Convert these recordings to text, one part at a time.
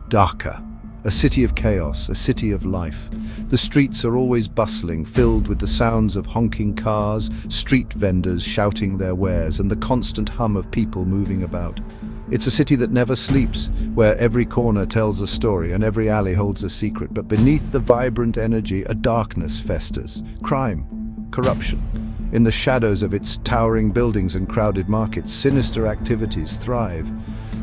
Dhaka, a city of chaos, a city of life. The streets are always bustling, filled with the sounds of honking cars, street vendors shouting their wares, and the constant hum of people moving about. It's a city that never sleeps, where every corner tells a story and every alley holds a secret. But beneath the vibrant energy, a darkness festers. Crime, corruption. In the shadows of its towering buildings and crowded markets, sinister activities thrive.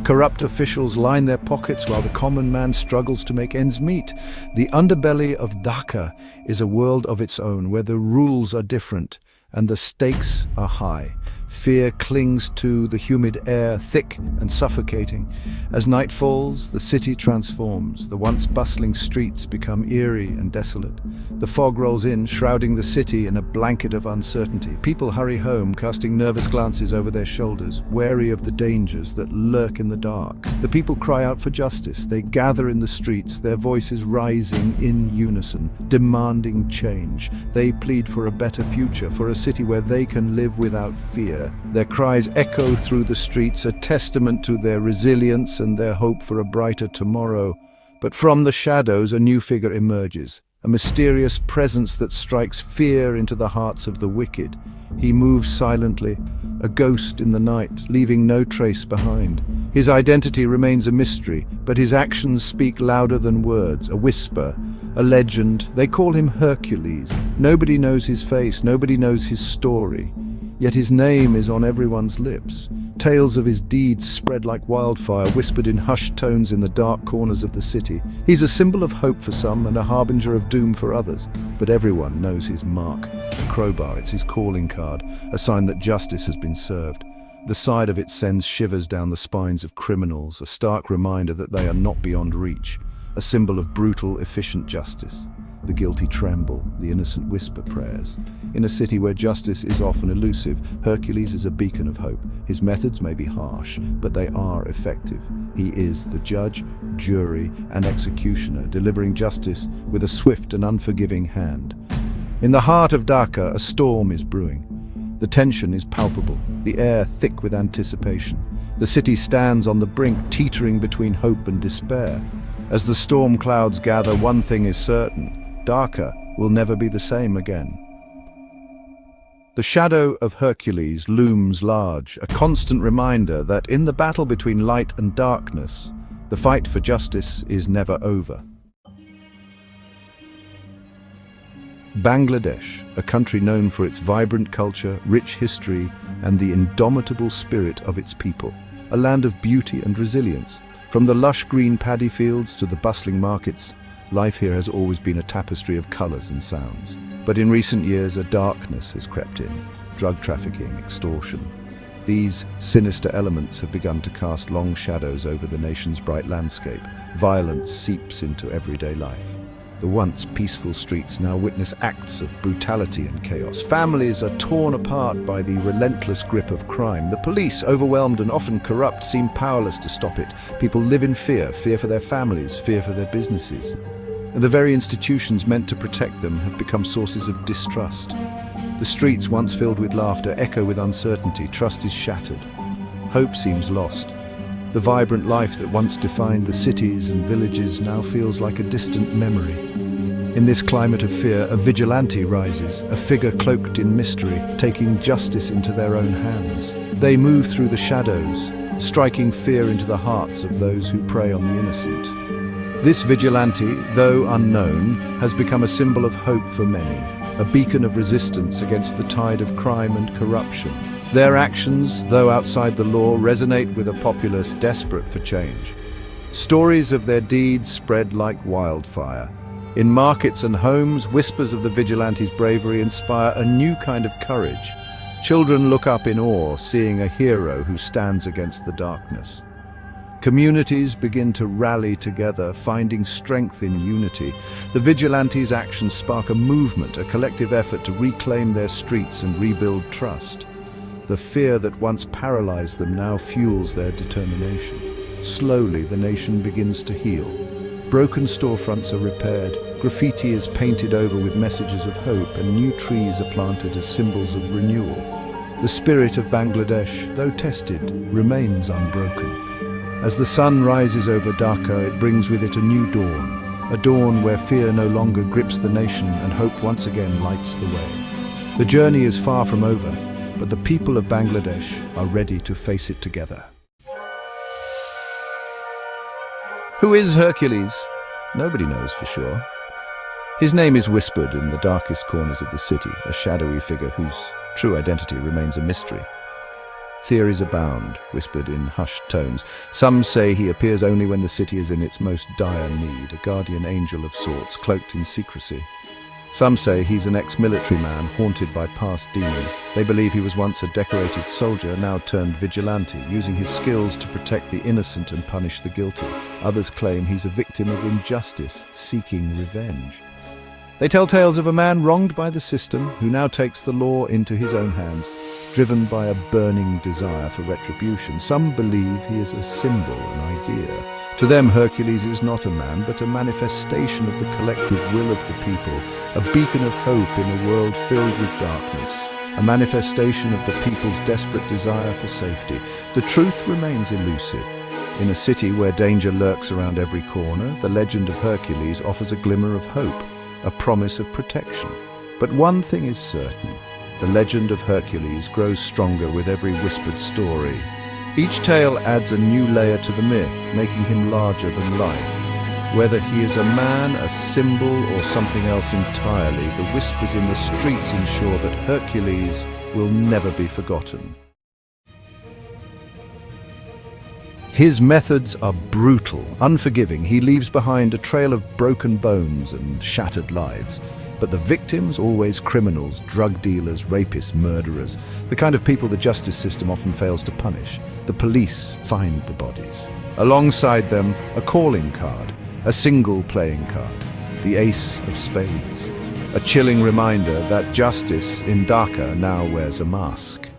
Corrupt officials line their pockets while the common man struggles to make ends meet. The underbelly of Dhaka is a world of its own, where the rules are different and the stakes are high. Fear clings to the humid air, thick and suffocating. As night falls, the city transforms. The once bustling streets become eerie and desolate. The fog rolls in, shrouding the city in a blanket of uncertainty. People hurry home, casting nervous glances over their shoulders, wary of the dangers that lurk in the dark. The people cry out for justice. They gather in the streets, their voices rising in unison, demanding change. They plead for a better future, for a city where they can live without fear. Their cries echo through the streets, a testament to their resilience and their hope for a brighter tomorrow. But from the shadows, a new figure emerges, a mysterious presence that strikes fear into the hearts of the wicked. He moves silently, a ghost in the night, leaving no trace behind. His identity remains a mystery, but his actions speak louder than words, a whisper, a legend. They call him Hercules. Nobody knows his face, nobody knows his story. Yet his name is on everyone's lips. Tales of his deeds spread like wildfire, whispered in hushed tones in the dark corners of the city. He's a symbol of hope for some and a harbinger of doom for others. But everyone knows his mark. A crowbar, it's his calling card, a sign that justice has been served. The side of it sends shivers down the spines of criminals, a stark reminder that they are not beyond reach. A symbol of brutal, efficient justice. The guilty tremble, the innocent whisper prayers. In a city where justice is often elusive, Hercules is a beacon of hope. His methods may be harsh, but they are effective. He is the judge, jury, and executioner, delivering justice with a swift and unforgiving hand. In the heart of Dhaka, a storm is brewing. The tension is palpable, the air thick with anticipation. The city stands on the brink, teetering between hope and despair. As the storm clouds gather, one thing is certain: Dhaka will never be the same again. The shadow of Hercules looms large, a constant reminder that in the battle between light and darkness, the fight for justice is never over. Bangladesh, a country known for its vibrant culture, rich history, and the indomitable spirit of its people. A land of beauty and resilience. From the lush green paddy fields to the bustling markets, life here has always been a tapestry of colors and sounds. But in recent years, a darkness has crept in. Drug trafficking, extortion. These sinister elements have begun to cast long shadows over the nation's bright landscape. Violence seeps into everyday life. The once peaceful streets now witness acts of brutality and chaos. Families are torn apart by the relentless grip of crime. The police, overwhelmed and often corrupt, seem powerless to stop it. People live in fear, fear for their families, fear for their businesses. And the very institutions meant to protect them have become sources of distrust. The streets, once filled with laughter, echo with uncertainty. Trust is shattered. Hope seems lost. The vibrant life that once defined the cities and villages now feels like a distant memory. In this climate of fear, a vigilante rises, a figure cloaked in mystery, taking justice into their own hands. They move through the shadows, striking fear into the hearts of those who prey on the innocent. This vigilante, though unknown, has become a symbol of hope for many, a beacon of resistance against the tide of crime and corruption. Their actions, though outside the law, resonate with a populace desperate for change. Stories of their deeds spread like wildfire. In markets and homes, whispers of the vigilante's bravery inspire a new kind of courage. Children look up in awe, seeing a hero who stands against the darkness. Communities begin to rally together, finding strength in unity. The vigilantes' actions spark a movement, a collective effort to reclaim their streets and rebuild trust. The fear that once paralyzed them now fuels their determination. Slowly, the nation begins to heal. Broken storefronts are repaired, graffiti is painted over with messages of hope, and new trees are planted as symbols of renewal. The spirit of Bangladesh, though tested, remains unbroken. As the sun rises over Dhaka, it brings with it a new dawn, a dawn where fear no longer grips the nation and hope once again lights the way. The journey is far from over, but the people of Bangladesh are ready to face it together. Who is Hercules? Nobody knows for sure. His name is whispered in the darkest corners of the city, a shadowy figure whose true identity remains a mystery. Theories abound, whispered in hushed tones. Some say he appears only when the city is in its most dire need, a guardian angel of sorts, cloaked in secrecy. Some say he's an ex-military man haunted by past demons. They believe he was once a decorated soldier, now turned vigilante, using his skills to protect the innocent and punish the guilty. Others claim he's a victim of injustice, seeking revenge. They tell tales of a man wronged by the system, who now takes the law into his own hands, driven by a burning desire for retribution. Some believe he is a symbol, an idea. To them, Hercules is not a man, but a manifestation of the collective will of the people, a beacon of hope in a world filled with darkness, a manifestation of the people's desperate desire for safety. The truth remains elusive. In a city where danger lurks around every corner, the legend of Hercules offers a glimmer of hope, a promise of protection. But one thing is certain. The legend of Hercules grows stronger with every whispered story. Each tale adds a new layer to the myth, making him larger than life. Whether he is a man, a symbol, or something else entirely, the whispers in the streets ensure that Hercules will never be forgotten. His methods are brutal, unforgiving. He leaves behind a trail of broken bones and shattered lives. But the victims, always criminals, drug dealers, rapists, murderers, the kind of people the justice system often fails to punish. The police find the bodies. Alongside them, a calling card, a single playing card, the ace of spades. A chilling reminder that justice in Dhaka now wears a mask.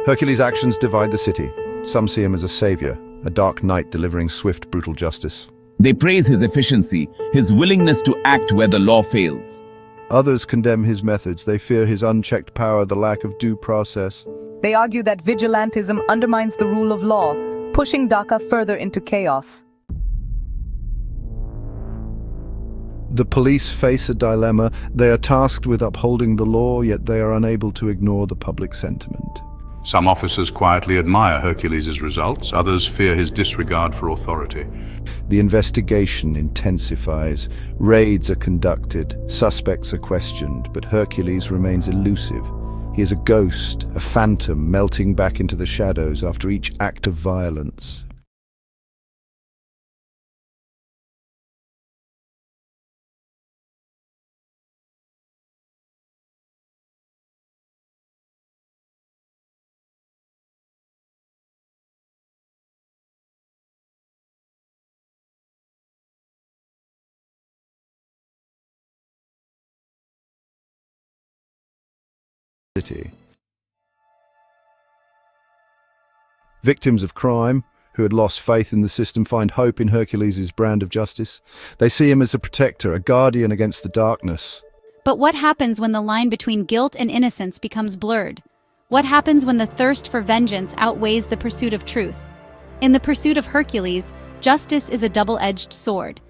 Hercules' actions divide the city. Some see him as a savior, a dark knight delivering swift, brutal justice. They praise his efficiency, his willingness to act where the law fails. Others condemn his methods. They fear his unchecked power, the lack of due process. They argue that vigilantism undermines the rule of law, pushing Dhaka further into chaos. The police face a dilemma. They are tasked with upholding the law, yet they are unable to ignore the public sentiment. Some officers quietly admire Hercules' results, others fear his disregard for authority. The investigation intensifies, raids are conducted, suspects are questioned, but Hercules remains elusive. He is a ghost, a phantom melting back into the shadows after each act of violence. Victims of crime, who had lost faith in the system, find hope in Hercules' brand of justice. They see him as a protector, a guardian against the darkness. But what happens when the line between guilt and innocence becomes blurred? What happens when the thirst for vengeance outweighs the pursuit of truth? In the pursuit of Hercules, justice is a double-edged sword.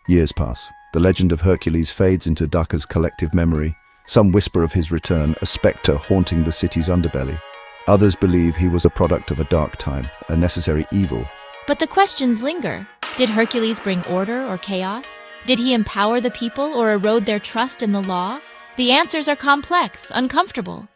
Years pass. The legend of Hercules fades into Dhaka's collective memory. Some whisper of his return, a spectre haunting the city's underbelly. Others believe he was a product of a dark time, a necessary evil. But the questions linger. Did Hercules bring order or chaos? Did he empower the people or erode their trust in the law? The answers are complex, uncomfortable.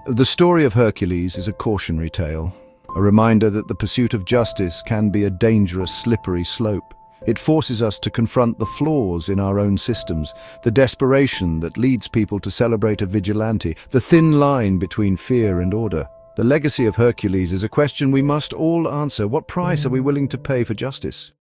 The story of Hercules is a cautionary tale, a reminder that the pursuit of justice can be a dangerous, slippery slope. It forces us to confront the flaws in our own systems, the desperation that leads people to celebrate a vigilante, the thin line between fear and order. The legacy of Hercules is a question we must all answer. What price are we willing to pay for justice?